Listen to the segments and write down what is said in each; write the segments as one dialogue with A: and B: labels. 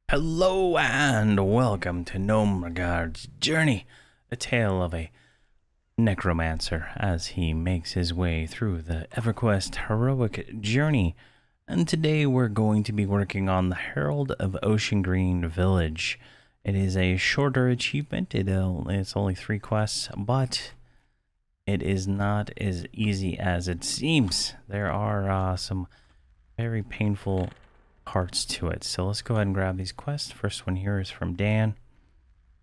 A: Hello and welcome to Nomeregard's journey, a tale of a necromancer as he makes his way through the Everquest heroic journey. And today we're going to be working on the Herald of Oceangreen Village. It is a shorter achievement, it's only 3 quests, but it is not as easy as it seems. There are some very painful parts to it. So let's go ahead and grab these quests. First one here is from Dan.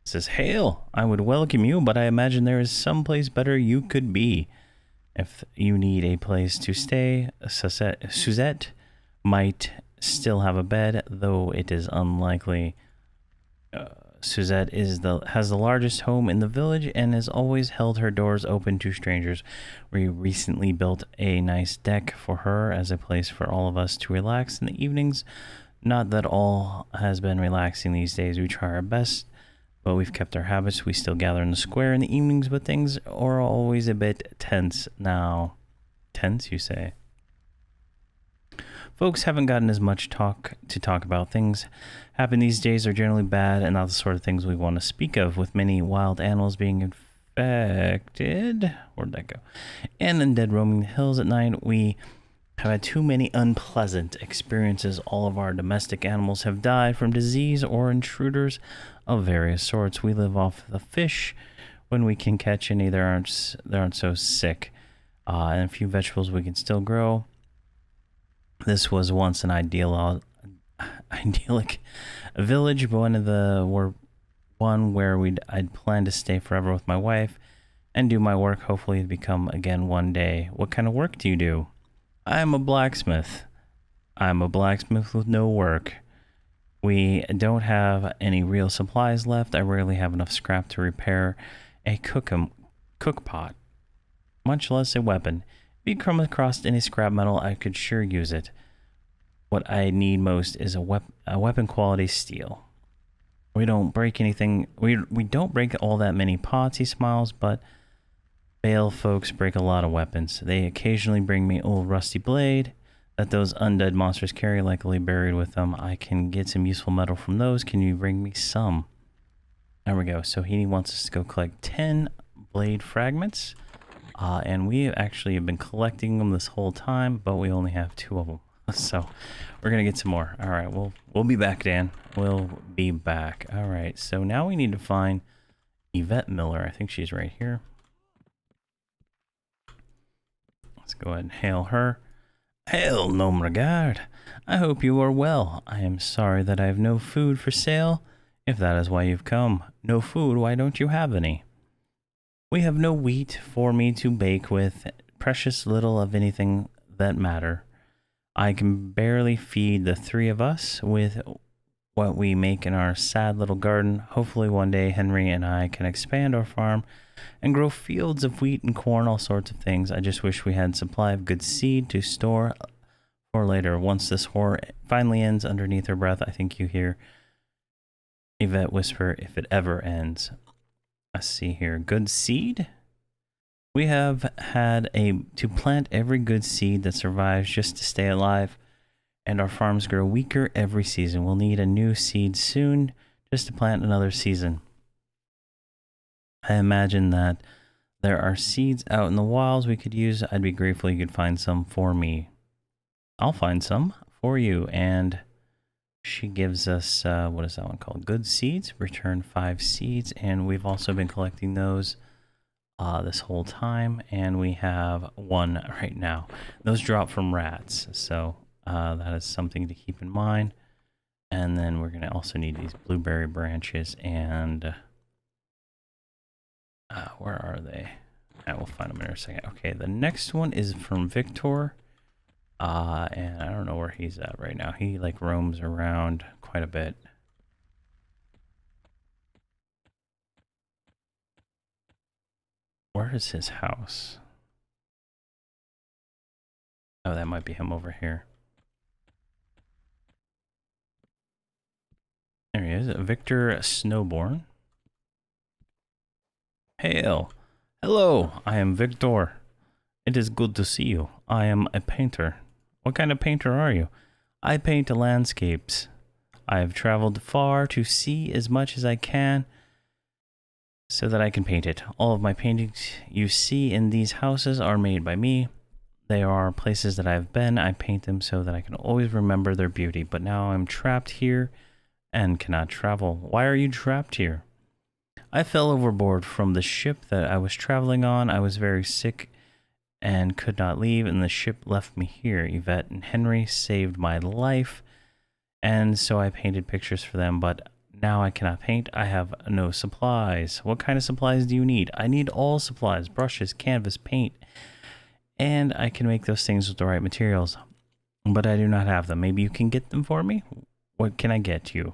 A: It says, "Hail, I would welcome you, but I imagine there is some place better you could be. If you need a place to stay, Suzette might still have a bed, though it is unlikely. Suzette has the largest home in the village and has always held her doors open to strangers. We recently built a nice deck for her as a place for all of us to relax in the evenings. Not that all has been relaxing these days. We try our best, but we've kept our habits. We still gather in the square in the evenings, but things are always a bit tense now." Tense, you say? Folks haven't gotten as much talk about. Things happen these days are generally bad and not the sort of things we want to speak of, with many wild animals being infected. Where'd that go? And undead roaming the hills at night. We have had too many unpleasant experiences. All of our domestic animals have died from disease or intruders of various sorts. We live off the fish when we can catch any. They aren't so sick. And a few vegetables we can still grow. This was once an idyllic village, one where I'd planned to stay forever with my wife and do my work, hopefully to become again one day. What kind of work do you do? I'm a blacksmith. I'm a blacksmith with no work. We don't have any real supplies left. I rarely have enough scrap to repair a cook pot, much less a weapon. If you come across any scrap metal, I could sure use it. What I need most is a weapon quality steel. We don't break anything. We don't break all that many pots, he smiles, but Bale folks break a lot of weapons. They occasionally bring me old rusty blade that those undead monsters carry, likely buried with them. I can get some useful metal from those. Can you bring me some?" There we go. So he wants us to go collect 10 blade fragments. And we actually have been collecting them this whole time, but we only have 2 of them. So we're going to get some more. All right, we'll be back, Dan. We'll be back. All right, so now we need to find Yvette Miller. I think she's right here. Let's go ahead and hail her. "Hail, Nomeregard. I hope you are well. I am sorry that I have no food for sale. If that is why you've come. No food, why don't you have any?" "We have no wheat for me to bake with, precious little of anything that matter. I can barely feed the 3 of us with what we make in our sad little garden. Hopefully one day Henry and I can expand our farm and grow fields of wheat and corn, all sorts of things. I just wish we had a supply of good seed to store for later. Once this horror finally ends," underneath her breath, I think you hear Yvette whisper, "if it ever ends." Let's see here. Good seed? We have had to plant every good seed that survives just to stay alive, and our farms grow weaker every season. We'll need a new seed soon just to plant another season. I imagine that there are seeds out in the wilds we could use. I'd be grateful you could find some for me." "I'll find some for you." And she gives us, what is that one called? Good seeds. Return 5 seeds. And we've also been collecting those this whole time. And we have 1 right now. Those drop from rats. So that is something to keep in mind. And then we're going to also need these blueberry branches. And where are they? We'll find them in a second. Okay, the next one is from Victor. And I don't know where he's at right now. He like roams around quite a bit. Where is his house? Oh, that might be him over here. There he is, Victor Snowborn. Hail. Hello, I am Victor. It is good to see you. I am a painter. What kind of painter are you? I paint landscapes. I've traveled far to see as much as I can so that I can paint it. All of my paintings you see in these houses are made by me. They are places that I've been. I paint them so that I can always remember their beauty. But now I'm trapped here and cannot travel. Why are you trapped here? I fell overboard from the ship that I was traveling on. I was very sick and could not leave, and the ship left me here. Yvette and Henry saved my life, and so I painted pictures for them, but now I cannot paint. I have no supplies. What kind of supplies do you need? I need all supplies: brushes, canvas, paint, and I can make those things with the right materials, but I do not have them. Maybe you can get them for me? What can I get you?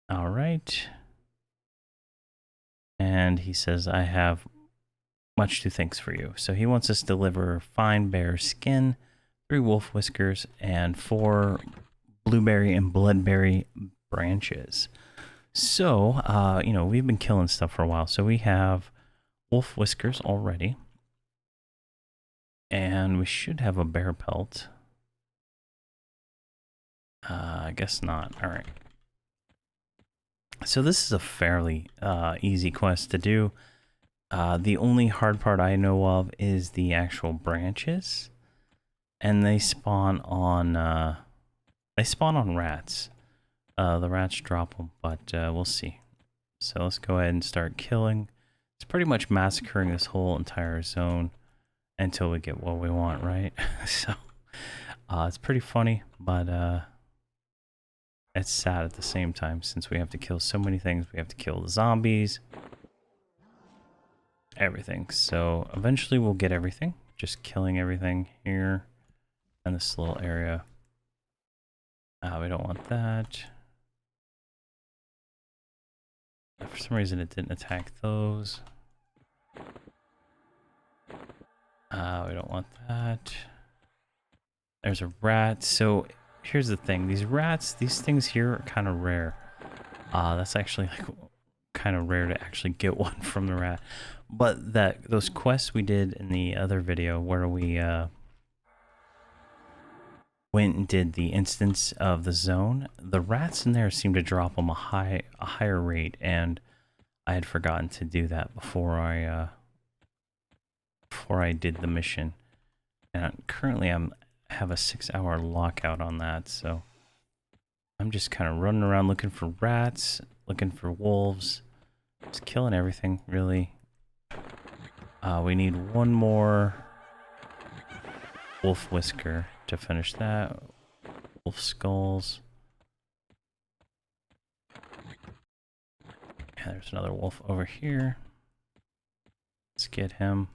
A: All right. And he says, I have much to thanks for you. So he wants us to deliver fine bear skin, 3 wolf whiskers, and 4 blueberry and bloodberry branches. So, you know, we've been killing stuff for a while. So we have wolf whiskers already. And we should have a bear pelt. I guess not. All right. So this is a fairly easy quest to do. The only hard part I know of is the actual branches, and they spawn on rats. The rats drop them, but we'll see. So let's go ahead and start killing. It's pretty much massacring this whole entire zone until we get what we want, right? So it's pretty funny, but it's sad at the same time since we have to kill so many things. We have to kill the zombies, everything. So eventually we'll get everything. Just killing everything here in this little area. We don't want that. For some reason it didn't attack those. We don't want that. There's a rat. So here's the thing. These rats, these things here are kind of rare. That's actually like kind of rare to actually get one from the rat. But those quests we did in the other video where we went and did the instance of the zone, the rats in there seem to drop them a higher rate, and I had forgotten to do that before I did the mission. And currently I have a 6-hour lockout on that, so I'm just kind of running around looking for rats, looking for wolves, just killing everything really. We need one more wolf whisker to finish that. Wolf skulls. Yeah, there's another wolf over here. Let's get him.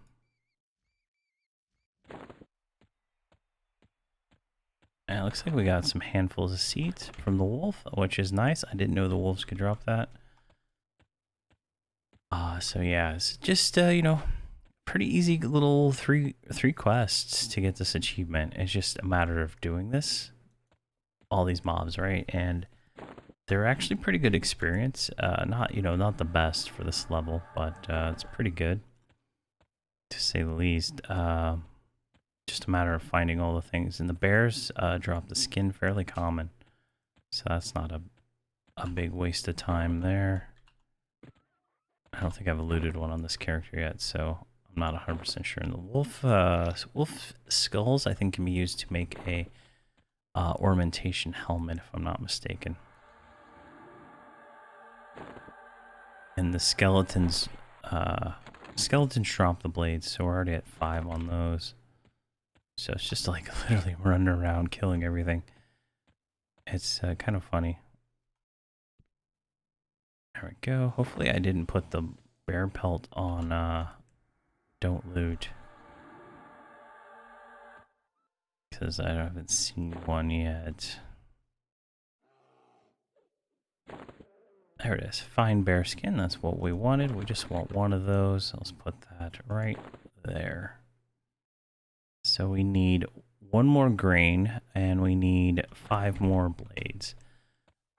A: And it looks like we got some handfuls of seeds from the wolf, which is nice. I didn't know the wolves could drop that. So yeah, it's just, you know, pretty easy little three quests to get this achievement. It's just a matter of doing this. All these mobs, right? And they're actually pretty good experience. Not, you know, not the best for this level, but it's pretty good, to say the least. Just a matter of finding all the things. And the bears drop the skin fairly common, so that's not a big waste of time there. I don't think I've looted one on this character yet, so I'm not 100% sure. And the wolf skulls, I think, can be used to make a ornamentation helmet, if I'm not mistaken. And the skeletons drop the blades, so we're already at 5 on those. So it's just like literally running around killing everything. It's kind of funny. There we go. Hopefully I didn't put the bear pelt on don't loot, because I haven't seen one yet. There it is. Fine bear skin. That's what we wanted. We just want one of those. Let's put that right there. So we need 1 more grain, and we need 5 more blades,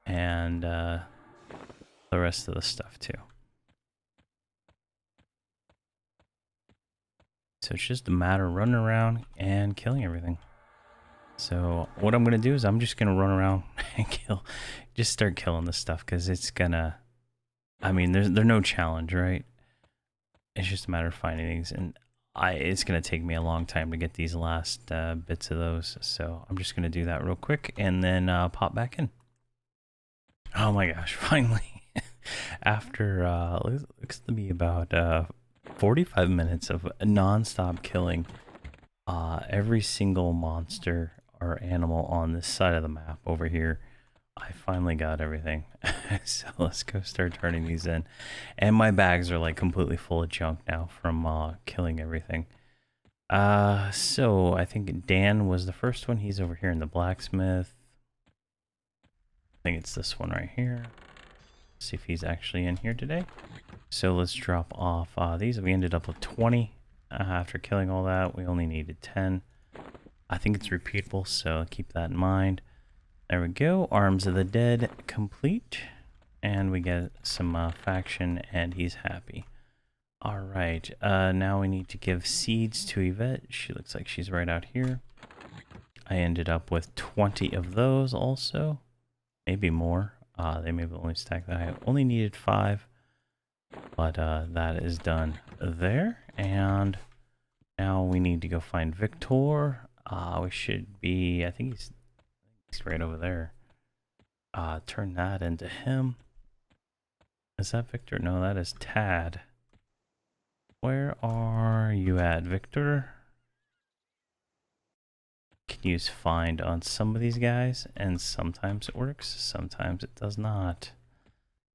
A: and the rest of the stuff too. So it's just a matter of running around and killing everything. So what I'm going to do is I'm just going to run around and just start killing this stuff, because it's going to, I mean, there's no challenge, right? It's just a matter of finding these, and it's going to take me a long time to get these last bits of those. So I'm just going to do that real quick and then pop back in. Oh my gosh, finally. After, looks to be about 45 minutes of non-stop killing every single monster or animal on this side of the map over here, I finally got everything. So let's go start turning these in. And my bags are like completely full of junk now from killing everything. So I think Dan was the first one. He's over here in the blacksmith. I think it's this one right here. See if he's actually in here today. So let's drop off these. We ended up with 20 after killing all that. We only needed 10. I think it's repeatable, so keep that in mind. There we go. Arms of the Dead complete. And we get some faction, and he's happy. All right. Now we need to give seeds to Yvette. She looks like she's right out here. I ended up with 20 of those also. Maybe more. They may have only stacked that. I only needed 5. But that is done there. And now we need to go find Victor. We should be, I think he's right over there. Turn that into him. Is that Victor? No, that is Tad. Where are you at, Victor? Can use find on some of these guys, and sometimes it works, sometimes it does not.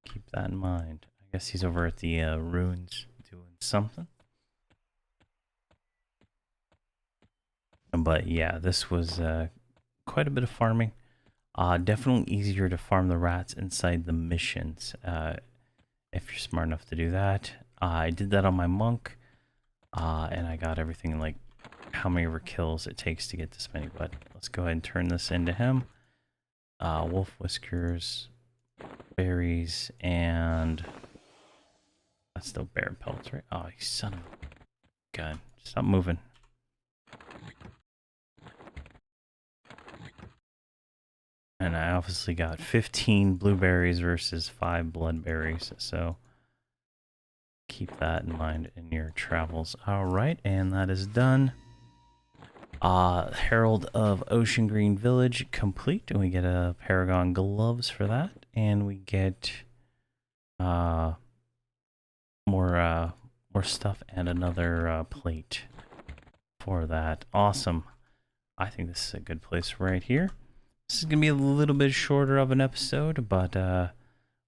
A: Keep that in mind. I guess he's over at the ruins doing something. But yeah, this was quite a bit of farming. Definitely easier to farm the rats inside the missions if you're smart enough to do that. I did that on my monk, and I got everything like how many ever kills it takes to get this many. But let's go ahead and turn this into him. Wolf whiskers, berries, and that's still bear pelts, right? Oh, you son of a gun! Stop moving. And I obviously got 15 blueberries versus 5 bloodberries, so keep that in mind in your travels. All right, and that is done. Herald of Oceangreen Village complete, and we get a Paragon gloves for that, and we get more stuff and another plate for that. Awesome. I think this is a good place right here. This is going to be a little bit shorter of an episode, but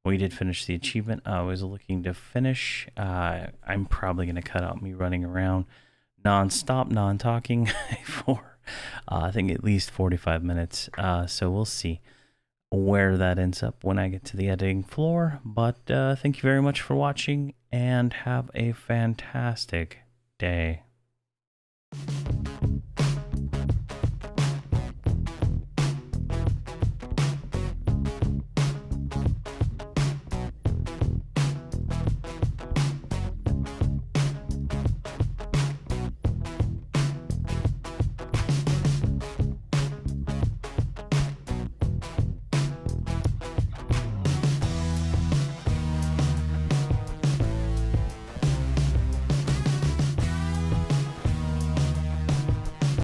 A: we did finish the achievement. I was looking to finish. I'm probably going to cut out me running around non-stop, non-talking for, I think, at least 45 minutes. So we'll see where that ends up when I get to the editing floor. But thank you very much for watching, and have a fantastic day.